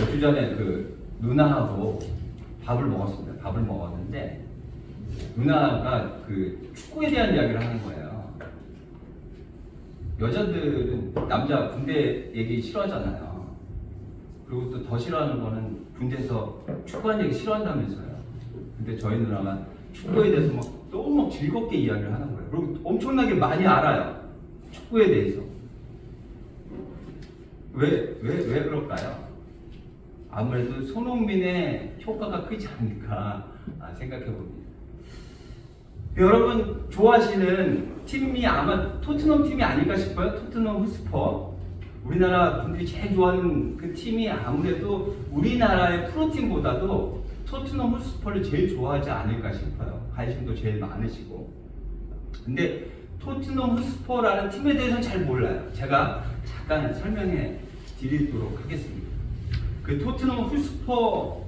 몇 주 전에 그 누나하고 밥을 먹었습니다. 밥을 먹었는데 누나가 그 축구에 대한 이야기를 하는 거예요. 여자들은 남자 군대 얘기 싫어하잖아요. 그리고 또 더 싫어하는 거는 군대에서 축구하는 얘기 싫어한다면서요. 근데 저희 누나가 축구에 대해서 너무 즐겁게 이야기를 하는 거예요. 그리고 엄청나게 많이 알아요. 축구에 대해서. 왜 그럴까요? 아무래도 손흥민의 효과가 크지 않을까 생각해 봅니다. 여러분 좋아하시는 팀이 아마 토트넘 팀이 아닐까 싶어요. 토트넘 헛스퍼. 우리나라 분들이 제일 좋아하는 그 팀이 아무래도 우리나라의 프로팀보다도 토트넘 헛스퍼를 제일 좋아하지 않을까 싶어요. 관심도 제일 많으시고. 근데 토트넘 헛스퍼라는 팀에 대해서는 잘 몰라요. 제가 잠깐 설명해 드리도록 하겠습니다. 그 토트넘 헛스퍼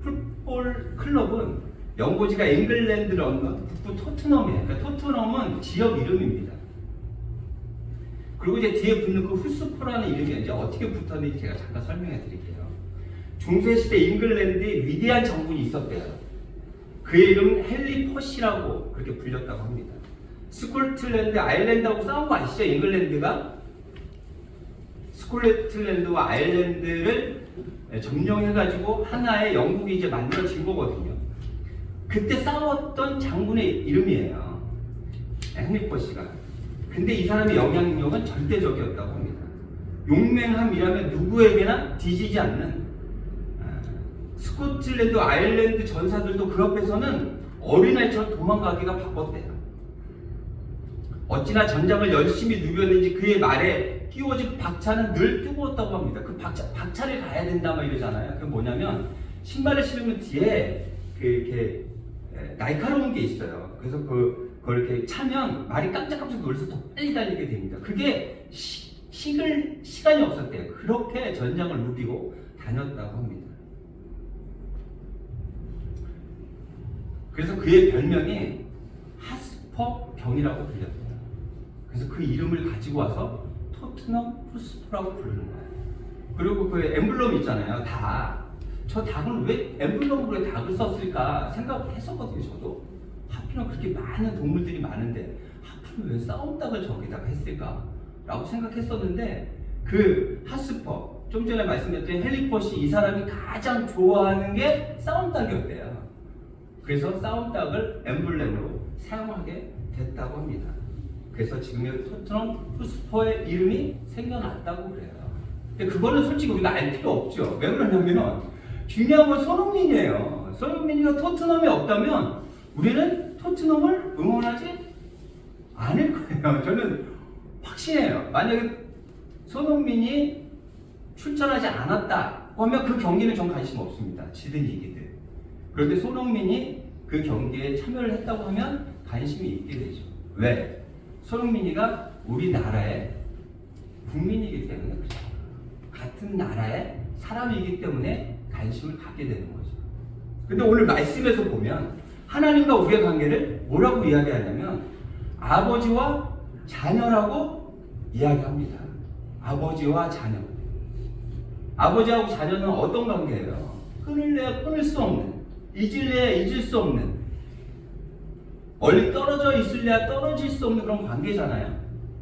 풋볼 클럽은 연고지가 잉글랜드 런던 북부 토트넘이에요. 그러니까 토트넘은 지역 이름입니다. 그리고 이제 뒤에 붙는 그 헛스퍼라는 이름이 이제 어떻게 붙었는지 제가 잠깐 설명해 드릴게요. 중세시대 잉글랜드에 위대한 장군이 있었대요. 그의 이름은 헨리 퍼시라고 그렇게 불렸다고 합니다. 스코틀랜드, 아일랜드하고 싸운 거 아시죠? 잉글랜드가 스코틀랜드와 아일랜드를 점령해가지고 하나의 영국이 이제 만들어진 거거든요. 그때 싸웠던 장군의 이름이에요. 헨리 퍼시가. 근데 이 사람의 영향력은 절대적이었다고 합니다. 용맹함이라면 누구에게나 뒤지지 않는 스코틀랜드, 아일랜드 전사들도 그 앞에서는 어린아이처럼 도망가기가 바빴대요. 어찌나 전장을 열심히 누볐는지 그의 말에 끼워진 박차는 늘 뜨거웠다고 합니다. 그 박차를 가야 된다 막 이러잖아요. 그게 뭐냐면 신발을 신으면 뒤에 이렇게 날카로운 게 있어요. 그래서 그걸 이렇게 차면 말이 깜짝깜짝 놀라서 더 빨리 달리게 됩니다. 그게 식을 시간이 없었대요. 그렇게 전장을 누비고 다녔다고 합니다. 그래서 그의 별명이 핫스퍼 병이라고 불렸대요. 그래서 그 이름을 가지고 와서 토트넘 헛스퍼라고 부르는 거예요. 그리고 그 엠블럼 있잖아요. 닭. 저 닭은 왜 엠블럼으로 닭을 썼을까 생각을 했었거든요. 저도. 하필이면 그렇게 많은 동물들이 많은데 하필이면 왜 싸움닭을 저기다가 했을까? 라고 생각했었는데 그 핫스퍼, 좀 전에 말씀드렸던 헨리 퍼시 이 사람이 가장 좋아하는 게 싸움닭이었대요. 그래서 싸움닭을 엠블렘으로 사용하게 됐다고 합니다. 그래서 지금의 토트넘 헛스퍼의 이름이 생겨났다고 그래요. 근데 그거는 솔직히 우리가 알 필요 없죠. 왜 그러냐면 중요한 건 손흥민이에요. 손흥민이가 토트넘에 없다면 우리는 토트넘을 응원하지 않을 거예요. 저는 확신해요. 만약에 손흥민이 출전하지 않았다 하면 그 경기는 전 관심 없습니다. 지든 이기든. 그런데 손흥민이 그 경기에 참여를 했다고 하면 관심이 있게 되죠. 왜? 손흥민이가 우리나라의 국민이기 때문에 그렇죠. 같은 나라의 사람이기 때문에 관심을 갖게 되는 거죠. 근데 오늘 말씀에서 보면 하나님과 우리의 관계를 뭐라고 이야기하냐면 아버지와 자녀라고 이야기합니다. 아버지와 자녀. 아버지하고 자녀는 어떤 관계예요? 끊을래야 끊을 수 없는, 잊을래야 잊을 수 없는, 멀리 떨어져 있을래야 떨어질 수 없는 그런 관계잖아요.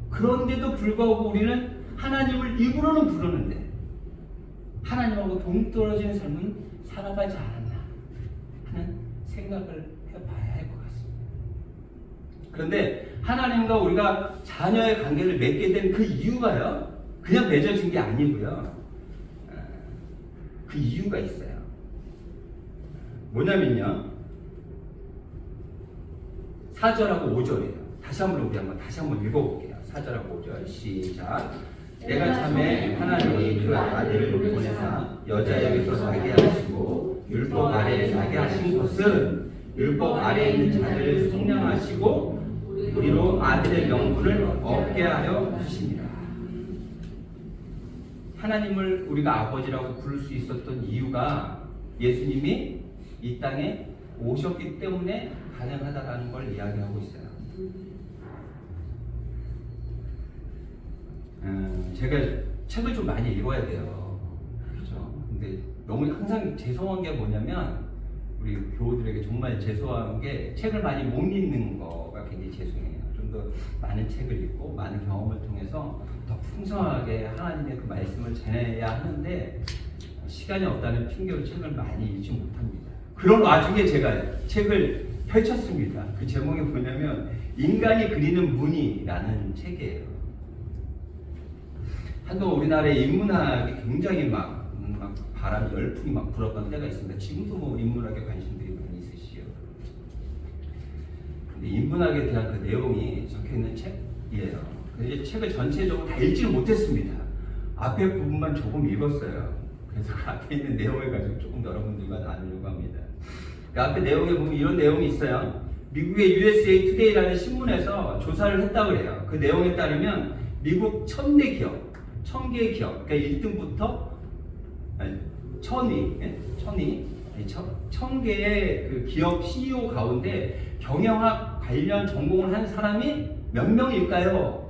그런데도 불구하고 우리는 하나님을 입으로는 부르는데 하나님하고 동떨어진 삶은 살아가지 않았나 하는 생각을 해봐야 할 것 같습니다. 그런데 하나님과 우리가 자녀의 관계를 맺게 된 그 이유가요, 그냥 맺어진 게 아니고요. 그 이유가 있어요. 뭐냐면요, 4절하고 5절이에요. 다시 한번 읽어볼게요. 4절하고 5절 시작. 내가 참에 하나님이 그 아들을 보내사 여자에게서 나게 하시고 율법 아래에 나게 하신 것은 율법 아래에 있는 자들을 속량하시고 우리로 아들의 명분을 얻게 하려 하십니다. 하나님을 우리가 아버지라고 부를 수 있었던 이유가 예수님이 이 땅에 오셨기 때문에 가능하다라는 걸 이야기하고 있어요. 제가 책을 좀 많이 읽어야 돼요. 그렇죠? 너무 항상 죄송한 게 뭐냐면 우리 교우들에게 정말 죄송한 게 책을 많이 못 읽는 거가 굉장히 죄송해요. 좀 더 많은 책을 읽고 많은 경험을 통해서 더 풍성하게 하나님의 그 말씀을 전해야 하는데 시간이 없다는 핑계로 책을 많이 읽지 못합니다. 그런 와중에 제가 책을 펼쳤습니다. 그 제목이 뭐냐면 인간이 그리는 무늬라는 책이에요. 한동안 우리나라의 인문학이 굉장히 막 바람 열풍이 막 불었던 때가 있습니다. 지금도 뭐 인문학에 관심들이 많이 있으시죠. 근데 인문학에 대한 그 내용이 적혀 있는 책이에요. 근데 책을 전체적으로 다 읽지는 못했습니다. 앞에 부분만 조금 읽었어요. 그래서 그 앞에 있는 내용을 가지고 조금 여러분들과 나누려고 합니다. 그 앞에 내용에 보면 이런 내용이 있어요. 미국의 USA Today라는 신문에서 조사를 했다고 해요. 그 내용에 따르면 미국 1000대 기업, 1000개의 기업, 그러니까 1등부터 1000개의 그 기업 CEO 가운데 경영학 관련 전공을 한 사람이 몇 명일까요?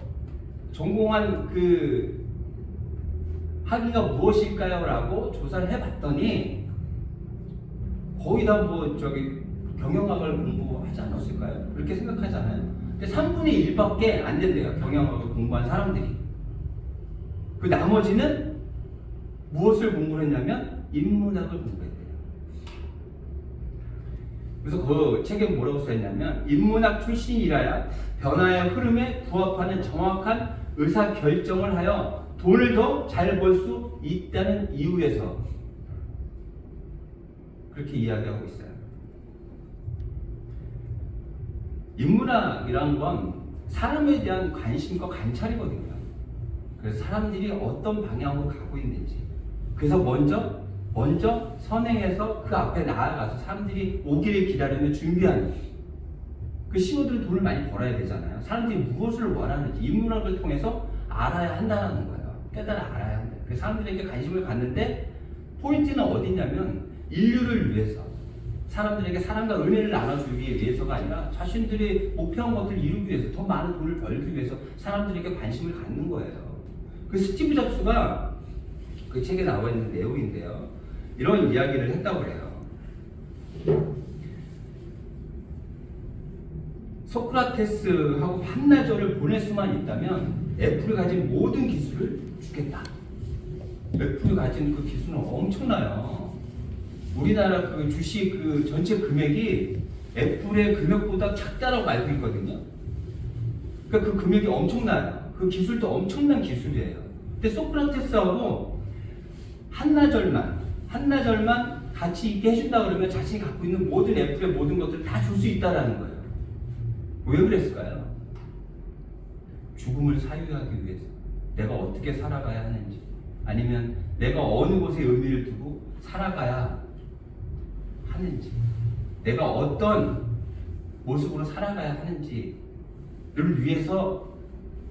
전공한 그 학위가 무엇일까요? 라고 조사를 해봤더니 거의 다 뭐 경영학을 공부하지 않았을까요? 그렇게 생각하잖아요. 근데 3분의 1밖에 안 된대요. 경영학을 공부한 사람들이. 그 나머지는 무엇을 공부를 했냐면 인문학을 공부했대요. 그래서 그 책에 뭐라고 써있냐면 인문학 출신이라야 변화의 흐름에 부합하는 정확한 의사결정을 하여 돈을 더 잘 벌 수 있다는 이유에서 그렇게 이야기하고 있어요. 인문학이란 건 사람에 대한 관심과 관찰이거든요. 그래서 사람들이 어떤 방향으로 가고 있는지, 그래서 먼저 선행해서 그 앞에 나아가서 사람들이 오기를 기다리며 준비하는, 그 CEO들은 돈을 많이 벌어야 되잖아요. 사람들이 무엇을 원하는지 인문학을 통해서 알아야 한다는 거예요. 깨달아 알아야 한다. 그래서 사람들에게 관심을 갖는데 포인트는 어디냐면 인류를 위해서, 사람들에게 사랑과 은혜를 나눠주기 위해서가 아니라 자신들이 목표한 것들을 이루기 위해서, 더 많은 돈을 벌기 위해서 사람들에게 관심을 갖는 거예요. 그 스티브 잡스가 그 책에 나와 있는 내용인데요. 이런 이야기를 했다고 해요. 소크라테스하고 한나절을 보낼 수만 있다면 애플이 가진 모든 기술을 주겠다. 애플이 가진 그 기술은 엄청나요. 우리나라 그 주식 그 전체 금액이 애플의 금액보다 작다라고 알고 있거든요. 그러니까 그 금액이 엄청나요. 그 기술도 엄청난 기술이에요. 근데 소크라테스하고 한나절만 같이 있게 해준다 그러면 자신이 갖고 있는 모든 애플의 모든 것들을 다 줄 수 있다라는 거예요. 왜 그랬을까요? 죽음을 사유하기 위해서, 내가 어떻게 살아가야 하는지, 아니면 내가 어느 곳에 의미를 두고 살아가야 하는지, 내가 어떤 모습으로 살아가야 하는지를 위해서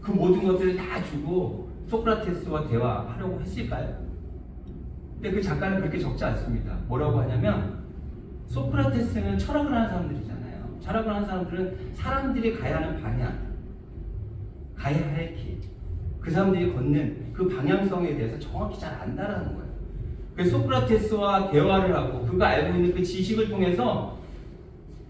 그 모든 것들을 다 주고 소크라테스와 대화하려고 했을까요? 근데 그 작가는 그렇게 적지 않습니다. 뭐라고 하냐면 소크라테스는 철학을 하는 사람들이잖아요. 철학을 하는 사람들은 사람들이 가야 하는 방향, 가야 할 길, 그 사람들이 걷는 그 방향성에 대해서 정확히 잘 안다라는 거예요. 그래서 소크라테스와 대화를 하고 그가 알고 있는 그 지식을 통해서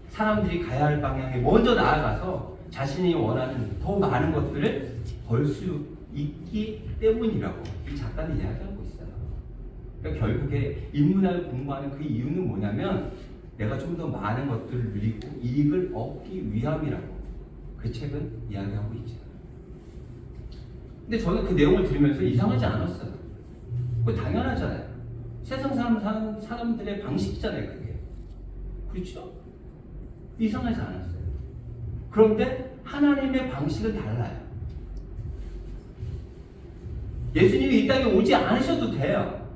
사람들이 가야 할 방향에 먼저 나아가서 자신이 원하는 더 많은 것들을 벌 수 있기 때문이라고 이 작가는 이야기하고 있어요. 그러니까 결국에 인문학을 공부하는 그 이유는 뭐냐면 내가 좀 더 많은 것들을 누리고 이익을 얻기 위함이라고 그 책은 이야기하고 있죠. 근데 저는 그 내용을 들으면서 이상하지 않았어요. 그거 당연하잖아요. 세상 사는 사람들의 방식이잖아요, 그게. 그렇죠? 이상하지 않았어요. 그런데 하나님의 방식은 달라요. 예수님이 이 땅에 오지 않으셔도 돼요.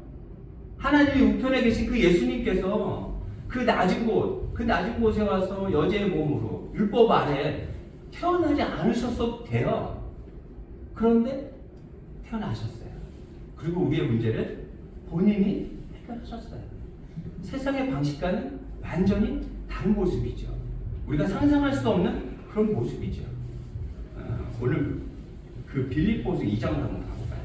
하나님이 우편에 계신 그 예수님께서 그 낮은 곳에 와서 여자의 몸으로 율법 아래 태어나지 않으셨어도 돼요. 그런데 태어나셨어요. 그리고 우리의 문제를 본인이 해결하셨어요. 세상의 방식과는 완전히 다른 모습이죠. 우리가 상상할 수 없는 그런 모습이죠. 오늘 그 빌립보서 2장을 한번 가볼까요?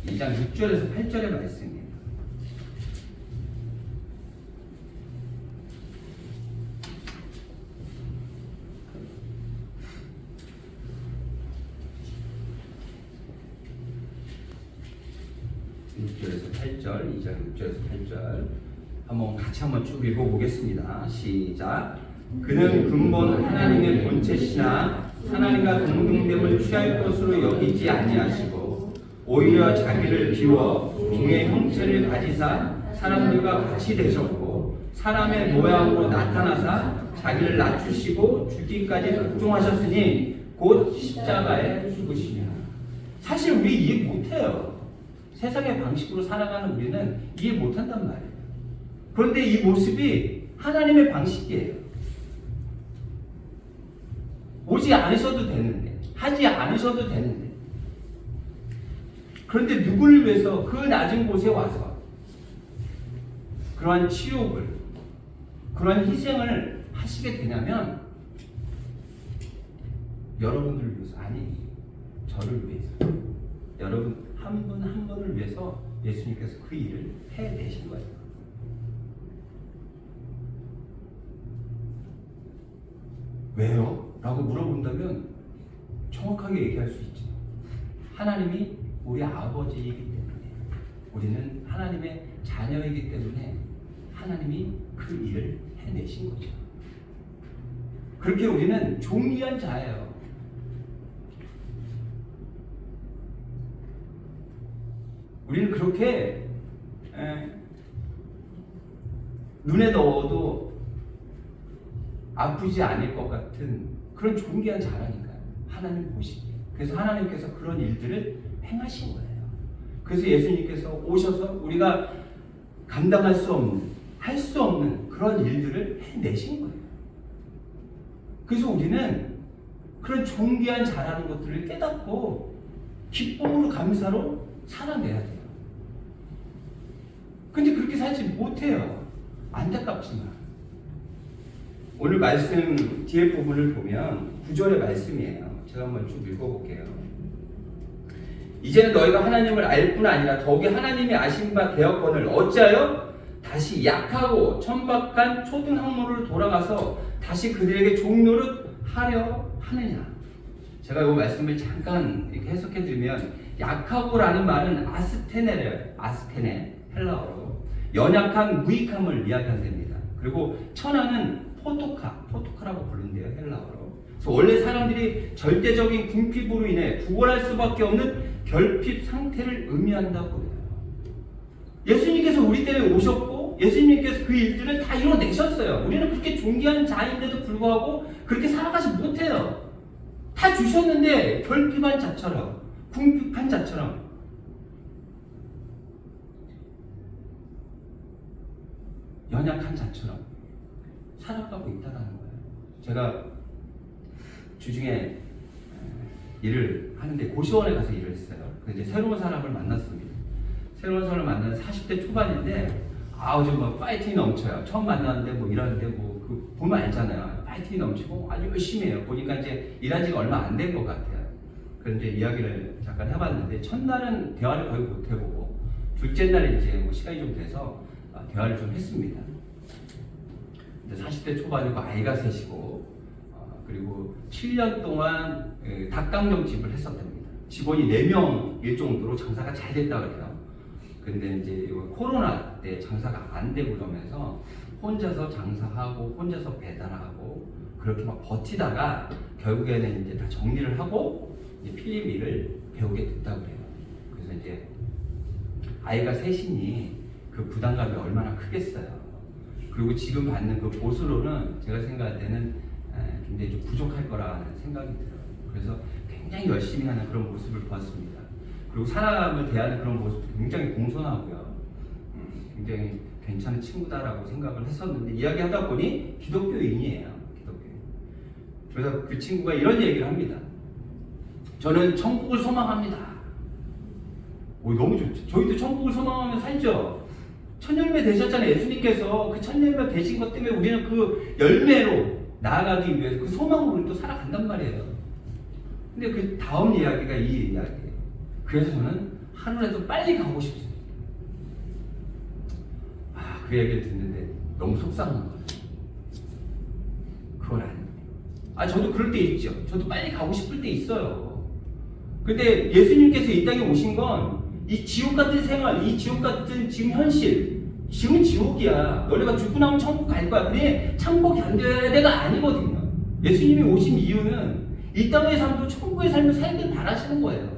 2장 6절에서 8절의 말씀이에요. (6절에서 8절) 2장 6절에서 8절 같이 한번 쭉 읽어보겠습니다. 시작. 그는 근본 하나님의 본체시나 하나님과 동등됨을 취할 것으로 여기지 아니하시고 오히려 자기를 비워 종의 형체를 가지사 사람들과 같이 되셨고 사람의 모양으로 나타나사 자기를 낮추시고 죽기까지 복종하셨으니 곧 십자가에 죽으시냐. 사실 우리 이해 못해요. 세상의 방식으로 살아가는 우리는 이해 못한단 말이에요. 그런데 이 모습이 하나님의 방식이에요. 오지 않으셔도 되는데, 하지 않으셔도 되는데, 그런데 누구를 위해서 그 낮은 곳에 와서 그러한 치욕을, 그러한 희생을 하시게 되냐면 여러분들을 위해서, 아니 저를 위해서, 여러분 한 분 한 분을 위해서 예수님께서 그 일을 해내신 거예요. 왜요? 라고 물어본다면 정확하게 얘기할 수 있죠. 하나님이 우리 아버지이기 때문에, 우리는 하나님의 자녀이기 때문에 하나님이 그 일을 해내신 거죠. 그렇게 우리는 존귀한 자예요. 우리는 그렇게 눈에 넣어도 아프지 않을 것 같은 그런 존귀한 자라니까요. 하나님 보시기에. 그래서 하나님께서 그런 일들을 행하신 거예요. 그래서 예수님께서 오셔서 우리가 감당할 수 없는, 할 수 없는 그런 일들을 해내신 거예요. 그래서 우리는 그런 존귀한 자라는 것들을 깨닫고 기쁨으로 감사로 살아내야 돼요. 근데 그렇게 살지 못해요. 안타깝지만. 오늘 말씀 뒤에 부분을 보면 9절의 말씀이에요. 제가 한번 쭉 읽어볼게요. 이제는 너희가 하나님을 알 뿐 아니라 더욱이 하나님이 아신 바 되었거늘 어찌하여 다시 약하고 천박한 초등학문으로 돌아가서 다시 그들에게 종노릇 하려 하느냐. 제가 이 말씀을 잠깐 이렇게 해석해 드리면, 약하고라는 말은 아스테네래요. 아스테네, 헬라어로 연약한, 무익함을 이야기한답니다. 그리고 천하는 포토카라고 부른대요, 헬라어로. 그래서 원래 사람들이 절대적인 궁핍으로 인해 구걸할 수밖에 없는 결핍 상태를 의미한다고 해요. 예수님께서 우리 때문에 오셨고 예수님께서 그 일들을 다 이뤄내셨어요. 우리는 그렇게 존귀한 자인데도 불구하고 그렇게 살아가지 못해요. 다 주셨는데 결핍한 자처럼, 궁핍한 자처럼, 연약한 자처럼 살아가고 있다는 거예요. 제가 주중에 일을 하는데 고시원에 가서 일을 했어요. 그래서 이제 새로운 사람을 만났습니다. 새로운 사람을 만나는 40대 초반인데, 좀 막 파이팅이 넘쳐요. 처음 만났는데 뭐 일하는데 그 보면 알잖아요. 파이팅이 넘치고 아주 열심히 해요. 보니까 이제 일한 지가 얼마 안 된 것 같아요. 그런데 이야기를 잠깐 해봤는데, 첫날은 대화를 거의 못 해보고 둘째 날에 이제 뭐 시간이 좀 돼서 대화를 좀 했습니다. 40대 초반이고 아이가 셋이고, 그리고 7년 동안 닭강정집을 했었답니다. 직원이 4명일 정도로 장사가 잘 됐다고 해요. 근데 이제 코로나 때 장사가 안 되고 그러면서 혼자서 장사하고 혼자서 배달하고 그렇게 막 버티다가 결국에는 이제 다 정리를 하고 이제 필립 일을 배우게 됐다고 해요. 그래서 이제 아이가 셋이니 그 부담감이 얼마나 크겠어요. 그리고 지금 받는 그 보수로는 제가 생각할 때는 굉장히 좀 부족할 거라는 생각이 들어요. 그래서 굉장히 열심히 하는 그런 모습을 보았습니다. 그리고 사람을 대하는 그런 모습도 굉장히 공손하고요. 굉장히 괜찮은 친구다라고 생각을 했었는데, 이야기하다 보니 기독교인이에요. 기독교인. 그래서 그 친구가 이런 얘기를 합니다. 저는 천국을 소망합니다. 너무 좋죠. 저희도 천국을 소망하며 살죠. 천열매 되셨잖아요. 예수님께서 그 천열매 되신 것 때문에 우리는 그 열매로 나아가기 위해서 그 소망으로 또 살아간단 말이에요. 근데 그 다음 이야기가 이 이야기예요. 그래서 저는 하루라도 빨리 가고 싶습니다. 그 얘기를 듣는데 너무 속상한 거예요. 그건 아닙니다. 저도 그럴 때 있죠. 저도 빨리 가고 싶을 때 있어요. 근데 예수님께서 이 땅에 오신 건 이 지옥 같은 생활, 이 지옥 같은 지금 현실, 지금은 지옥이야. 너네가 죽고 나면 천국 갈 거야. 그래, 참고 견뎌야 돼가 아니거든요. 예수님이 오신 이유는 이 땅의 삶도 천국의 삶을 살길 바라시는 거예요.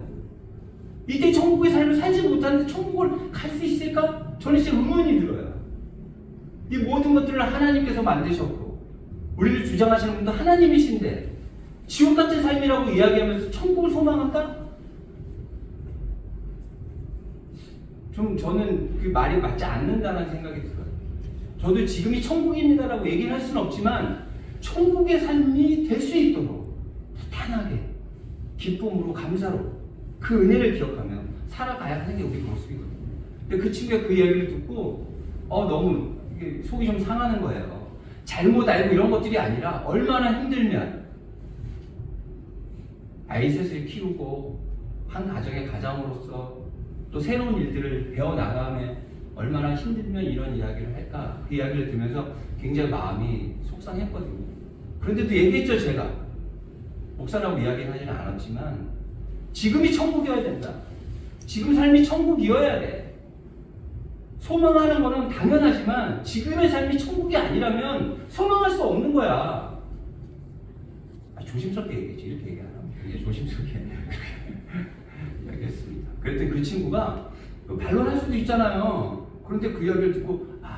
이때 천국의 삶을 살지 못하는데 천국을 갈 수 있을까? 저는 진짜 의문이 들어요. 이 모든 것들을 하나님께서 만드셨고 우리를 주장하시는 분도 하나님이신데 지옥 같은 삶이라고 이야기하면서 천국을 소망한다? 좀 저는 그 말이 맞지 않는다는 생각이 들어요. 저도 지금이 천국입니다라고 얘기를 할 수는 없지만 천국의 삶이 될 수 있도록 부탄하게 기쁨으로 감사로 그 은혜를 기억하며 살아가야 하는 게 우리 모습이거든요. 근데 그 친구가 그 이야기를 듣고 너무 속이 좀 상하는 거예요. 잘못 알고 이런 것들이 아니라 얼마나 힘들면 아이 셋을 키우고 한 가정의 가장으로서 또 새로운 일들을 배워나가면 얼마나 힘들면 이런 이야기를 할까. 그 이야기를 들으면서 굉장히 마음이 속상했거든요. 그런데도 얘기했죠. 제가 목사라고 이야기는 하지는 않았지만 지금이 천국이어야 된다. 지금 삶이 천국이어야 돼. 소망하는 거는 당연하지만 지금의 삶이 천국이 아니라면 소망할 수 없는 거야. 조심스럽게 얘기했지. 이렇게 얘기 안 하면 굉장히 조심스럽게 얘기했습니다. 그랬더니 그 친구가 반론할 수도 있잖아요. 그런데 그 이야기를 듣고 네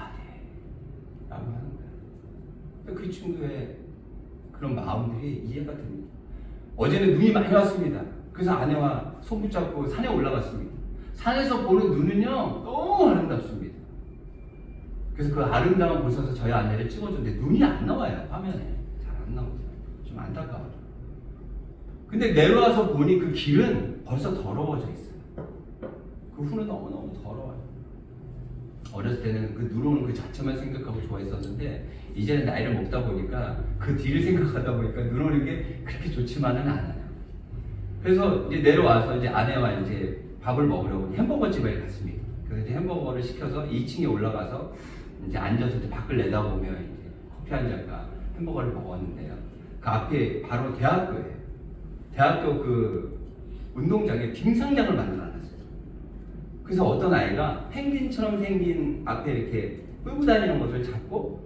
라고 하는 거야. 그 친구의 그런 마음들이 이해가 됩니다. 어제는 눈이 많이 왔습니다. 그래서 아내와 손 붙잡고 산에 올라갔습니다. 산에서 보는 눈은요 너무 아름답습니다. 그래서 그 아름다운 곳에서 저희 아내를 찍어줬는데 눈이 안 나와요. 화면에 잘 안 나오더라고요. 좀 안타까워요. 근데 내려와서 보니 그 길은 벌써 더러워져 있어요. 그 후는 너무너무 더러워요. 어렸을 때는 그 눈 오는 그 자체만 생각하고 좋아했었는데 이제는 나이를 먹다 보니까 그 뒤를 생각하다 보니까 눈 오는 게 그렇게 좋지만은 않아요. 그래서 이제 내려와서 이제 아내와 이제 밥을 먹으려고 햄버거 집에 갔습니다. 그래서 이제 햄버거를 시켜서 2층에 올라가서 이제 앉아서 이제 밖을 내다보며 이제 커피 한 잔과 햄버거를 먹었는데요. 그 앞에 바로 대학교예요. 대학교 그 운동장에 빙상장을 만들어놨어요. 그래서 어떤 아이가 펭귄처럼 생긴 앞에 이렇게 끌고 다니는 것을 잡고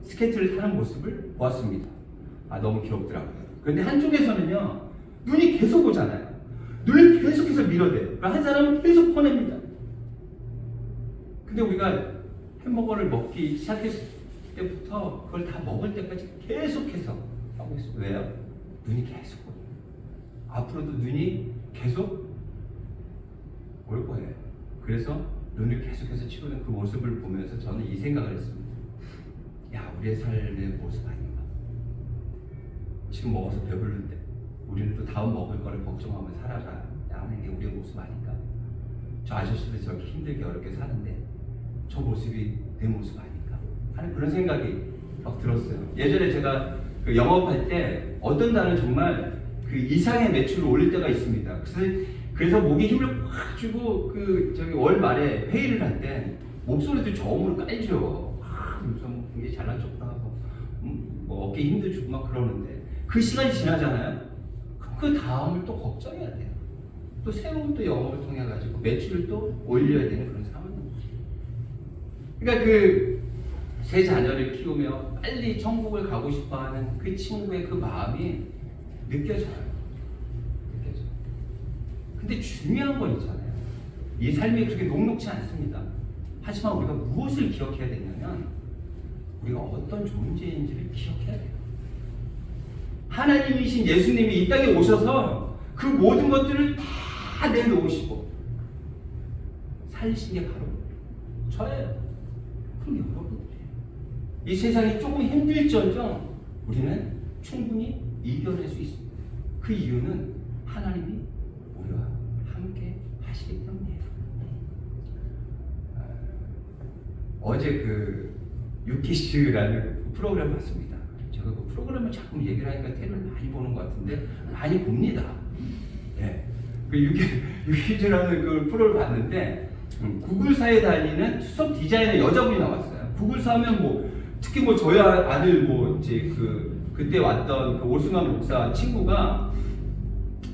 스케이트를 타는 모습을 보았습니다. 너무 귀엽더라고요. 그런데 한쪽에서는요 눈이 계속 오잖아요. 눈이 계속해서 밀어대요. 한 사람은 계속 퍼냅니다. 근데 우리가 햄버거를 먹기 시작했을 때부터 그걸 다 먹을 때까지 계속해서 하고 있어요. 왜요? 눈이 계속 오요. 앞으로도 눈이 계속 올 거예요. 그래서 눈을 계속해서 치우는 그 모습을 보면서 저는 이 생각을 했습니다. 우리의 삶의 모습 아닌가. 지금 먹어서 배부른데 우리는 또 다음 먹을 거를 걱정하며 살아가야 하는 게 우리의 모습 아닌가. 저 아저씨도 저렇게 힘들게 어렵게 사는데 저 모습이 내 모습 아닌가 하는 그런 생각이 막 들었어요. 예전에 제가 그 영업할 때 어떤 날은 정말 그 이상의 매출을 올릴 때가 있습니다. 그래서 목에 힘을 확 주고 월 말에 회의를 할 때 목소리도 저음으로 깔죠. 좀 굉장히 잘난 척도 하고 뭐 어깨 힘도 주고 막 그러는데 그 시간이 지나잖아요. 그 다음을 또 걱정해야 돼요. 또 새로운 또 영업을 통해 가지고 매출을 또 올려야 되는 그런 상황입니다. 그러니까 그 세 자녀를 키우며 빨리 천국을 가고 싶어하는 그 친구의 그 마음이 느껴져요. 근데 중요한 건 있잖아요. 이 삶이 그렇게 녹록지 않습니다. 하지만 우리가 무엇을 기억해야 되냐면 우리가 어떤 존재인지를 기억해야 돼요. 하나님이신 예수님이 이 땅에 오셔서 그 모든 것들을 다 내놓으시고 살리신 게 바로 저예요. 그럼 여러분들이에요. 이 세상이 조금 힘들지언정 우리는 충분히 이겨낼 수 있습니다. 그 이유는 하나님이 우리와 함께 하시기 때문이에요. 어제 그 유키즈라는 프로그램 봤습니다. 제가 그 프로그램을 자꾸 얘기를 하니까 테레비를 많이 보는 것 같은데 많이 봅니다. 네. 그 유퀴즈라는 그 프로를 봤는데 구글사에 다니는 수석 디자이너 여자분이 나왔어요. 구글사 하면 뭐 특히 뭐 저희 아들 뭐 이제 그때 왔던 그 오승환 목사 친구가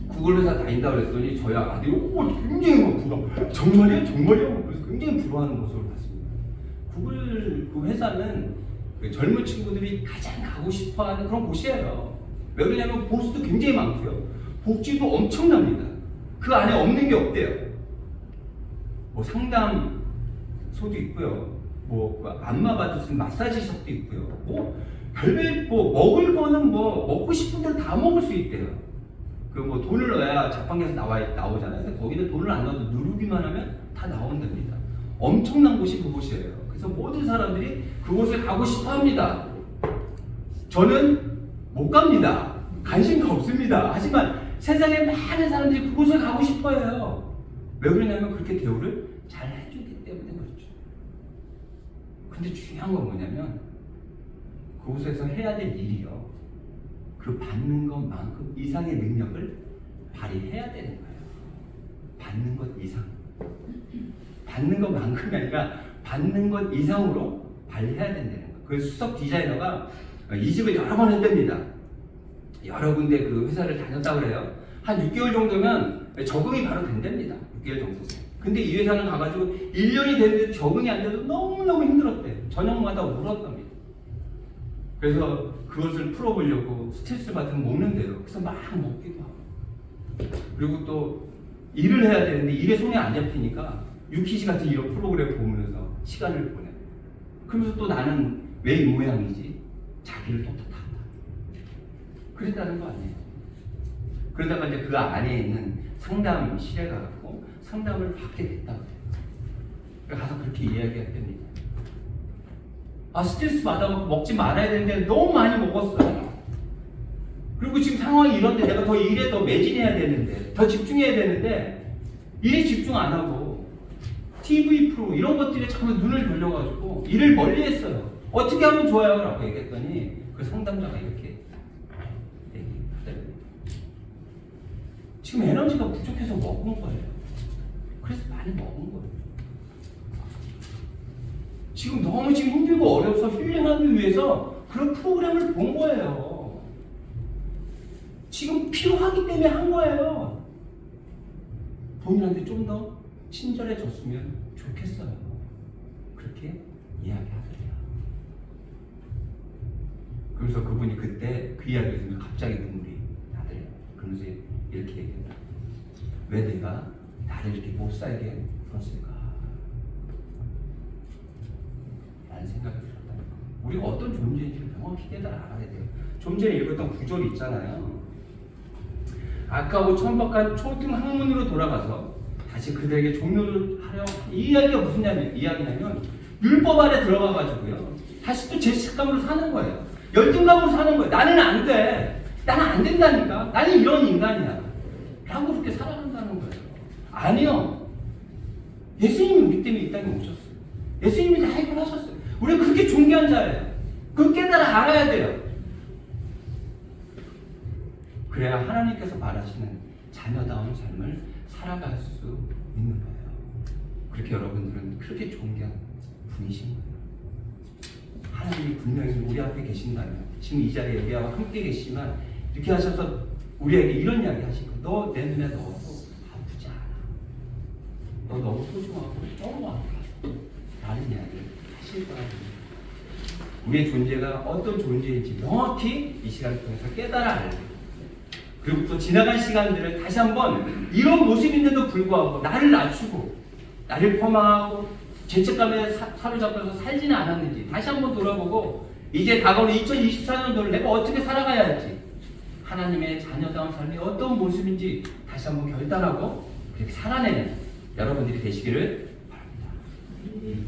구글 회사 다닌다 그랬더니 저희 아들이 굉장히 막 부러워. 정말이야? 정말이야? 그래서 굉장히 부러워하는 모습을 봤습니다. 구글 그 회사는 그 젊은 친구들이 가장 가고 싶어하는 그런 곳이에요. 왜 그러냐면 보수도 굉장히 많고요. 복지도 엄청납니다. 그 안에 없는 게 없대요. 뭐 상담소도 있고요. 뭐 안마 받을 수 있는 마사지샵도 있고요. 뭐 별별 뭐 먹을 거는 뭐 먹고 싶은 대로 다 먹을 수 있대요. 그 뭐 돈을 넣어야 자판기에서 나오잖아요. 근데 거기는 돈을 안 넣어도 누르기만 하면 다 나온답니다. 엄청난 곳이 그곳이에요. 그래서 모든 사람들이 그곳에 가고 싶어합니다. 저는 못 갑니다. 관심도 없습니다. 하지만 세상에 많은 사람들이 그곳에 가고 싶어해요. 왜 그러냐면 그렇게 대우를 잘 해주기 때문에 그렇죠. 근데 중요한 건 뭐냐면 그곳에서 해야 될 일이요. 그 받는 것만큼 이상의 능력을 발휘해야 되는 거예요. 받는 것 이상. 받는 것만큼이 아니라 받는 것 이상으로 발휘해야 된다는 거예요. 그 수석 디자이너가 이직을 여러 번 했답니다. 여러 군데 그 회사를 다녔다고 그래요. 한 6개월 정도면 적응이 바로 된답니다. 6개월 정도. 근데 이 회사는 가가지고 1년이 됐는데 적응이 안 돼서 너무너무 힘들었대요. 저녁마다 울었답니다. 그래서 그것을 풀어보려고 스트레스 받으면 먹는데요. 그래서 막 먹기도 하고. 그리고 또 일을 해야 되는데 일에 손이 안 잡히니까 유키즈 같은 이런 프로그램 보면서 시간을 보내. 그러면서 또 나는 왜 이 모양이지? 자기를 또 탓한다. 그랬다는 거 아니에요. 그러다가 이제 그 안에 있는 상담실에 가고 상담을 받게 됐다고 해요. 가서 그렇게 이야기했답니다. 아, 스트레스 받아갖고 먹지 말아야 되는데 너무 많이 먹었어요. 그리고 지금 상황이 이런데 내가 더 일에 더 매진해야 되는데 더 집중해야 되는데 일에 집중 안 하고 TV 프로 이런 것들에 자꾸 눈을 돌려가지고 일을 멀리 했어요. 어떻게 하면 좋아요? 라고 얘기했더니 그 상담자가 이렇게 얘기하더라고요. 지금 에너지가 부족해서 먹은 거예요. 그래서 많이 먹은 거예요. 지금 너무 지금 힘들고 어려워서 힐링하기 위해서 그런 프로그램을 본 거예요. 지금 필요하기 때문에 한 거예요. 본인한테 좀 더 친절해졌으면 좋겠어요. 그렇게 이야기하더래요. 그래서 그분이 그때 그 이야기를 들으면 갑자기 눈물이 나더래요. 그러면서 이렇게 얘기합니다. 왜 내가 나를 이렇게 못 살게 굴었을까? 라는 생각이 들었다는 거예요. 우리가 어떤 존재인지를 명확히 깨달아 알아야 돼요. 좀 전에 읽었던 구절이 있잖아요. 아까고 천박한 초등 학문으로 돌아가서 다시 그들에게 종료를 하려. 이 이야기가 무슨 이야기냐면 율법 아래 들어가가지고요. 다시 또 죄책감으로 사는 거예요. 열등감으로 사는 거예요. 나는 안 돼. 나는 안 된다니까. 나는 이런 인간이야. 라고 그렇게 살아간다는 거예요. 아니요. 예수님이 우리 때문에 이 땅에 오셨어요. 예수님이 다 해결하셨어요. 우리가 그렇게 존귀한 자예요. 그걸 깨달아 알아야 돼요. 그래야 하나님께서 말하시는 자녀다운 삶을 살아갈 수 있는 거예요. 그렇게 여러분들은 그렇게 존귀한 분이신 거예요. 하나님이 분명히 우리 앞에 계신다면 지금 이 자리에 우리와 함께 계시지만 이렇게 하셔서 우리에게 이런 이야기 하실 거예요. 너 내 눈에 넣어도 아프지 않아. 너 너무 소중하고 너무 아파. 라는 이야기를 하실 거라고 합니다. 우리의 존재가 어떤 존재인지 명확히 이 시간을 통해서 깨달아 알게 돼요. 그리고 또 지나간 시간들을 다시 한번 이런 모습인데도 불구하고 나를 낮추고 나를 폄하하고 죄책감에 사로잡혀서 살지는 않았는지 다시 한번 돌아보고 이제 다가오는 2024년도를 내가 어떻게 살아가야 할지 하나님의 자녀다운 삶이 어떤 모습인지 다시 한번 결단하고 그렇게 살아내는 여러분들이 되시기를 바랍니다.